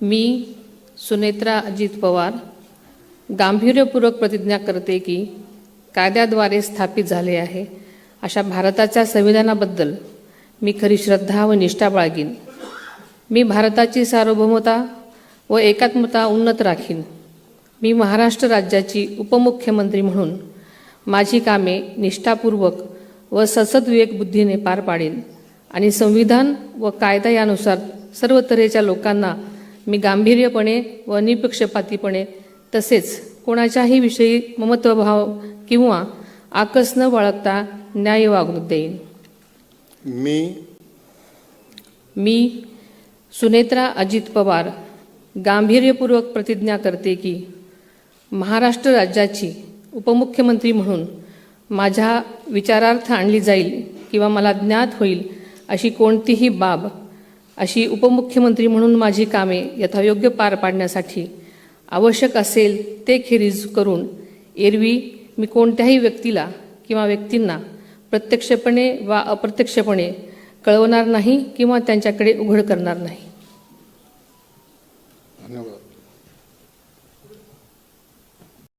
मी सुनेत्रा अजित पवार गांभीर्यपूर्वक प्रतिज्ञा करते की कायद्याद्वारे स्थापित झाले आहे अशा भारताच्या संविधानाबद्दल मी खरी श्रद्धा व निष्ठा बाळगीन. मी भारताची सार्वभौमता व एकात्मता उन्नत राखीन. मी महाराष्ट्र राज्याची उपमुख्यमंत्री म्हणून माझी कामे निष्ठापूर्वक व सद्विवेक बुद्धीने पार पाडेन आणि संविधान व कायदा यानुसार सर्व तऱ्हेच्या लोकांना मी गांभीर्यपणे व निपक्षपातीपणे तसेच कोणाच्याही विषयी ममत्वभाव किंवा आकस न बाळगता न्याय वागणूक देईन. मी सुनेत्रा अजित पवार गांभीर्यपूर्वक प्रतिज्ञा करते की महाराष्ट्र राज्याची उपमुख्यमंत्री म्हणून माझ्या विचारार्थ आणली जाईल किंवा मला ज्ञात होईल अशी कोणतीही बाब अशी उपमुख्यमंत्री म्हणून माझी कामे यथायोग्य पार पाडण्यासाठी आवश्यक असेल ते खेरीज करून एरवी मी कोणत्याही व्यक्तीला किंवा व्यक्तींना प्रत्यक्षपणे वा अप्रत्यक्षपणे कळवणार नाही किंवा त्यांच्याकडे उघड करणार नाही. धन्यवाद.